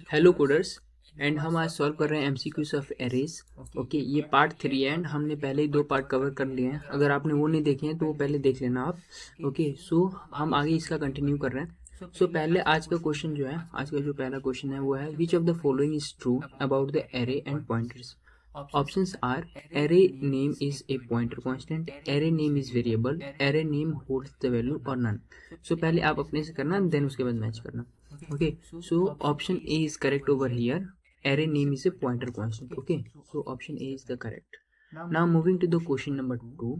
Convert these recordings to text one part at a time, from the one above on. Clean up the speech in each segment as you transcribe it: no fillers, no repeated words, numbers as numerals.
Hello coders. And हम आज solve कर रहे हैं एमसीक्यूज ऑफ एरेज। ओके, ये पार्ट 3 है एंड हमने पहले ही 2 पार्ट कवर कर लिए हैं। अगर आपने वो नहीं देखे हैं तो वो पहले देख लेना आप। ओके, सो हम आगे इसका कंटिन्यू कर रहे हैं। सो पहले आज का क्वेश्चन जो है, आज का जो पहला क्वेश्चन है वो है which of the following is true about the array and pointers. Options are array name is a pointer constant, array name is variable, array name holds the value or none. So पहले आप अपने से करना then उसके बाद match करना. Okay, so option A is correct over here. Array name is a pointer constant. Okay, so option A is the correct. Now moving to the question number 2.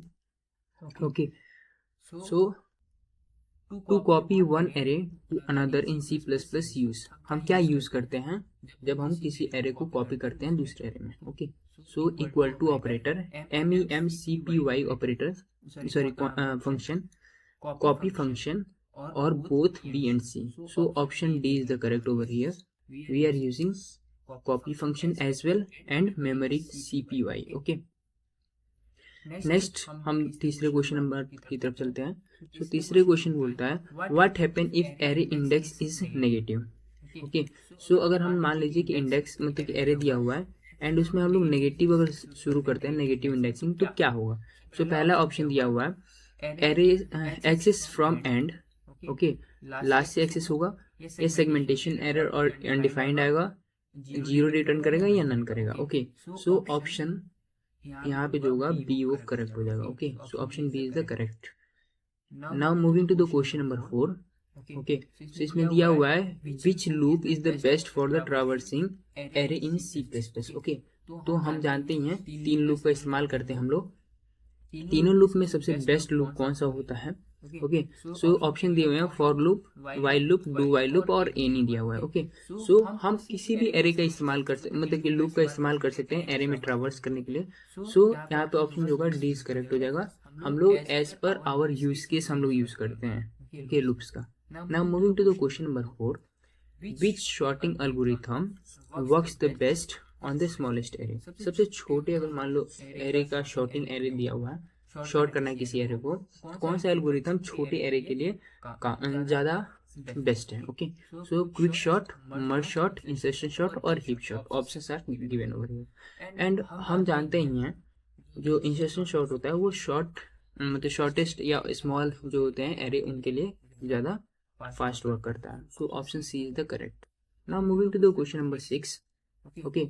Okay, so to copy one array to another in C++ use. हम क्या use करते हैं जब हम किसी array को copy करते हैं दूसरे एरे में। Okay, so equal to operator, MEMCPY operator, sorry function, copy function और both B and C। So option D is the correct over here. We are using copy function as well and memory CPY। Okay, next हम तीसरे question number की तरफ चलते हैं। सो तीसरे question बोलता है what happen if array index is negative. Okay, so अगर हम मान लीजिए कि इंडेक्स मतलब कि एरे दिया हुआ है एंड उसमें हम लोग नेगेटिव अगर शुरू करते हैं, नेगेटिव इंडेक्सिंग, तो क्या होगा। सो पहला ऑप्शन दिया हुआ है array access from end. Okay, last से एक्सेस होगा, ये सेगमेंटेशन एरर और अनडिफाइंड आएगा, जीरो रिटर्न करेगा या नन करेगा। ओके, सो ऑप्शन यहाँ पे जो होगा बी वो करेक्ट हो जाएगा। Okay, so option B is the correct. Now moving to the question number 4। Okay, so इसमें दिया हुआ है which loop is the best for the traversing array in C++। Okay, तो हम जानते ही हैं 3 लूप का इस्तेमाल करते हैं हम लोग। तीनों लूप में सबसे बेस्ट लूप कौन सा होता है। ओके, सो ऑप्शन दिए हुए हैं for loop, while loop, do while loop और एनी दिया हुआ है। ओके, सो हम किसी भी एरे का इस्तेमाल कर सकते, मतलब कि लूप का इस्तेमाल कर सकते हैं एरे में ट्रावर्स करने के लिए। सो यहाँ पे ऑप्शन जो होगा डी करेक्ट हो जाएगा। हम लोग as per hour use case हम लोग यूज करते हैं ओके लूप्स का। Now moving to the question number 4, which sorting algorithm works the best on the smallest array. सबसे छोटे अगर मान लो एरे का शॉर्टिंग एरे दिया हुआ है, शॉर्ट करना है किसी एरे को, कौन सा एल्गोरिथम छोटे एरे के लिए ज़्यादा बेस्ट है। Okay, so quick sort, merge sort, insertion sort और heap sort. Options are given over here and हम जानते ही हैं जो इंसर्शन शॉर्ट होता है वो शॉर्ट मतलब शॉर्टेस्ट या स्मॉल जो होते हैं एरे उनके लिए ज़्यादा फास्ट वर्क करता है। So option C is the correct. Now moving to the question number 6। Okay,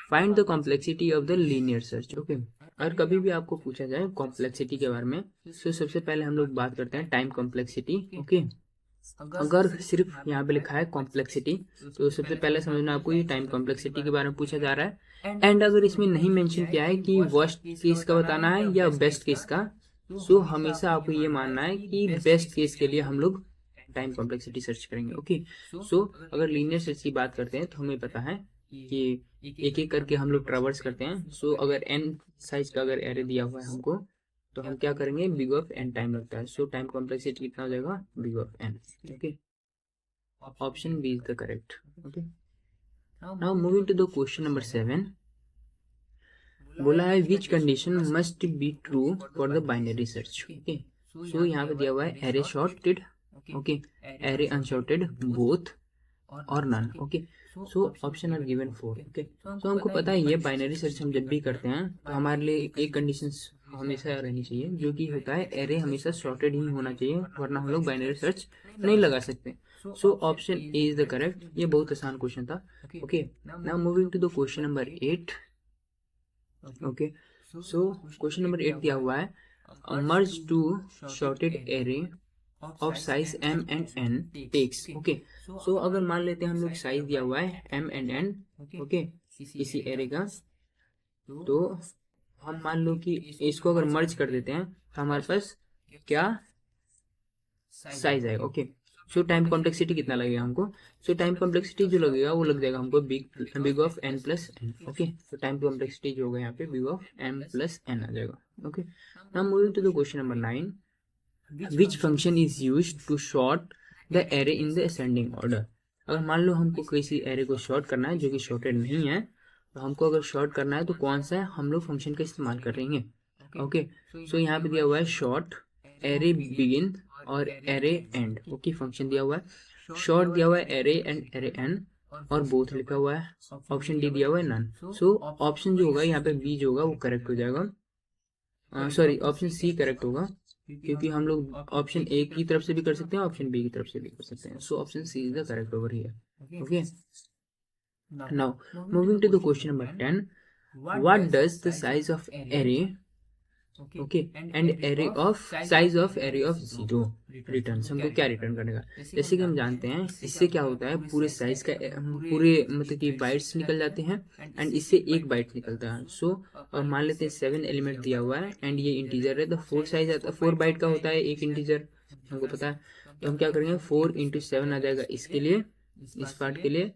find the complexity of the linear search. Okay, अगर कभी भी आपको पूछा जाए कॉम्प्लेक्सिटी के बारे में, तो सबसे पहले हम लोग बात करते हैं टाइम कॉम्प्लेक्सिटी। ओके, अगर सिर्फ यहाँ पे लिखा है कॉम्प्लेक्सिटी तो सबसे पहले समझना आपको ये टाइम कॉम्प्लेक्सिटी के बारे में पूछा जा रहा है। एंड अगर इसमें नहीं मेंशन किया है कि वर्स्ट केस का बताना है या बेस्ट केस का, सो हमेशा आपको ये मानना है कि बेस्ट केस के लिए हम लोग टाइम कॉम्प्लेक्सिटी सर्च करेंगे। ओके, सो अगर लीनियर सर्च की बात करते हैं तो हमें पता है कि एक एक करके हम लोग ट्रैवर्स करते हैं। सो अगर n साइज का अगर एरे दिया हुआ है हमको तो हम क्या करेंगे, बिग ऑफ n टाइम लगता है। सो टाइम कॉम्प्लेक्सिटी कितना हो जाएगा, big of n। Okay, option B is the correct. Okay, now moving to the question number 7। बोला है which condition must be true for the binary search. Okay, so यहाँ पे दिया हुआ है array sorted, okay, array unsorted, both और none. Okay, so option are given 4। Okay, so हमको पता है ये बाइनरी सर्च हम जब भी करते हैं तो हमारे लिए एक कंडीशन हमेशा रहनी चाहिए जो कि होता है एरे हमेशा शॉर्टेड ही होना चाहिए, वरना हम लोग बाइनरी सर्च नहीं लगा सकते। So option A is the correct. ये बहुत आसान क्वेश्चन था। Okay, now moving to the question number 8। Okay, so question number 8 दिया हुआ है merge two sorted array of size m and n takes. Okay, so अगर मान लेते हैं हम लोग साइज दिया हुआ है m एंड n, ओके, किसी एरे का, तो हम मान लो कि इसको अगर मर्ज कर देते हैं तो हमारे पास क्या साइज आएगा। ओके, सो टाइम कॉम्प्लेक्सिटी कितना लगेगा हमको। सो टाइम कॉम्प्लेक्सिटी जो लगेगा वो लग जाएगा हमको big of n plus n। Okay, तो टाइम कॉम्प्लेक्सिटी जो होगा यहाँ पे big of m plus n आ जाएगा। Okay, now moving to the question number 9। Which function is use to sort the array in the ascending order. अगर मान लो हमको किसी एरे को शॉर्ट करना है जो कि शॉर्टेड नहीं है, तो हमको अगर शॉर्ट करना है तो कौन सा है हम लोग फंक्शन का इस्तेमाल करेंगे। ओके, सो यहाँ पे दिया हुआ है शॉर्ट, एरे बिगिन और एरे एंड। ओके, फंक्शन दिया हुआ है, शॉर्ट दिया हुआ है एरे एंड एरे एंड और बोथ लिखा हुआ है, ऑप्शन डी दिया हुआ है नन। सो ऑप्शन जो होगा यहाँ पे बी जो होगा वो करेक्ट हो जाएगा, सॉरी ऑप्शन सी करेक्ट होगा, क्योंकि हम लोग ऑप्शन ए की तरफ से भी कर सकते हैं, ऑप्शन बी की तरफ से भी कर सकते हैं। So option C is the correct over here. Okay, now moving to the question number 10, what does the size of array, okay, and array of size of array of zero return, हमको क्या return करने का। जैसे कि हम जानते हैं इससे क्या होता है, पूरे साइज का पूरे मतलब कि बाइट्स निकल जाते हैं एंड इससे एक बाइट निकलता है। सो मान लेते हैं 7 एलिमेंट दिया हुआ है एंड ये इंटीजर है, तो 4 साइज आता है, 4 बाइट का होता है एक इंटीजर, हमको पता है। तो हम क्या करेंगे 4 × 7 आ जाएगा इसके लिए, इस पार्ट के लिए,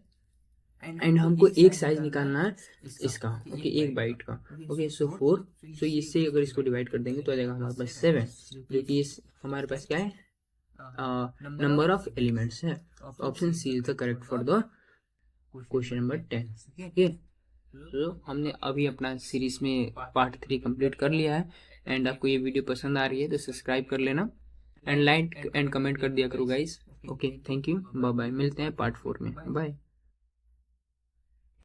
एंड हमको एक साइज निकालना है इसका, ओके, एक बाइट का। ओके, सो 4, सो इससे अगर इसको डिवाइड कर देंगे तो आ जाएगा हमारे पास 7, जो कि इस हमारे पास क्या है, नंबर ऑफ एलिमेंट्स है। Option C is the correct for the question number 10। Okay, तो हमने अभी अपना सीरीज में पार्ट 3 कंप्लीट कर लिया है एंड आपको ये वीडियो पसंद आ रही है तो सब्सक्राइब कर लेना एंड लाइक एंड कमेंट कर दिया करो guys. Okay, thank you, bye bye, मिलते हैं पार्ट 4 में, बाय।